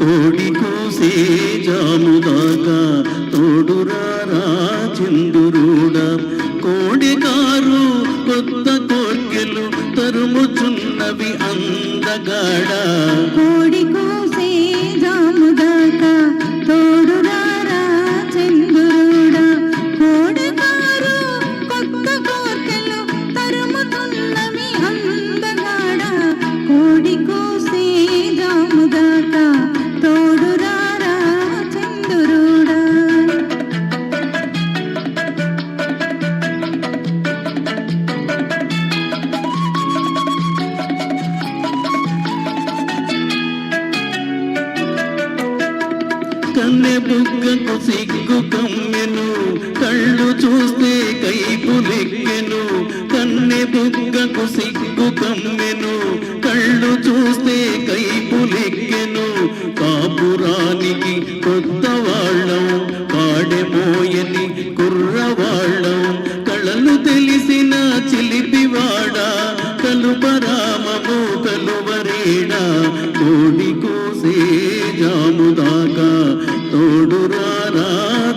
కోడి కూసే జాముదాకా తోడురారా చంద్రుడా. కోడి కారు కొత్త కోర్కెలు తరుముచున్నవి అందగాడ. కోడి కూసే జాముదాకా తోడురారా చంద్రుడా. కోడి కారు కొత్త కోర్కెలు తరుముతున్నవి అందగాడ. కోడి కూసే జాముదాకా తోడురారా చంద్రుడా. కన్నె బుగ్గకు సిగ్గు కమ్మెను, కళ్ళు చూస్తే కైపులెక్కెను. కన్నె బుగ్గకు సిగ్గు కమ్మెను, కళ్ళు చూస్తే కైపులెక్కెను. కాపురానికి కొత్త వాళ్ళం, పాడెమోయని కుర్రవాళ్ళం. కళలు తెలిసిన చిలిపివాడా, కలుపరామము కలువరేడా. కోడి కూసే జాముదాకా తోడురారా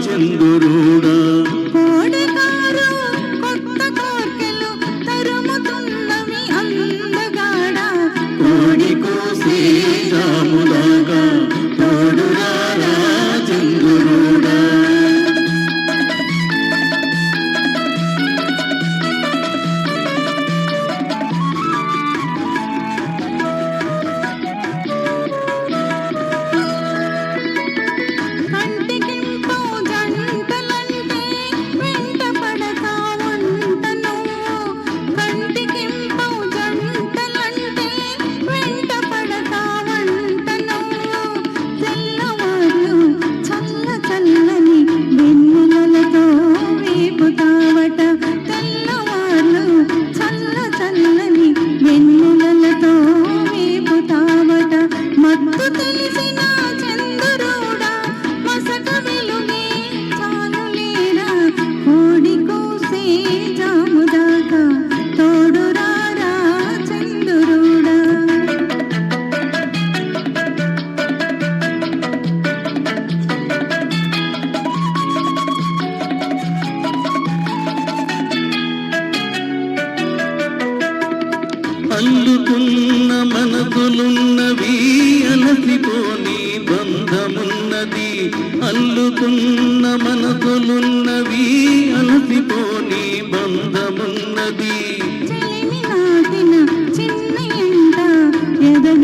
చంద్రుడా. కోడి కారు కొత్త కోర్కెలు తరుముతున్నవి అందగాడ. కోడి కూసే జాముదాకా తోడురారా చంద్రుడా. కంటికింపో జంటలంటే వెంట పడతా ఉంటను. కంటికింపో జంటలంటే వెంట పడతా ఉంటను. తెల్లవార్లు చల్ల చల్లని వెన్నెలతో వేపుతావట. తెల్లవార్లు చల్ల చల్లని వెన్నెలతో వేపుతావట. మత్తు తెలిసిన చంద్రుడా, మసక వెలుగే చాలులేరా. కోడి కూసే జాముదాకా తోడురారా చంద్రుడా. అల్లుకున్న మనసులున్నవి, అలసిపోని బంధమున్నది. అల్లుకున్న మనసులున్నవి, అలసిపోని బంధమున్నది. చెలిమి నాటిన చిన్న ఎంట ఎదగ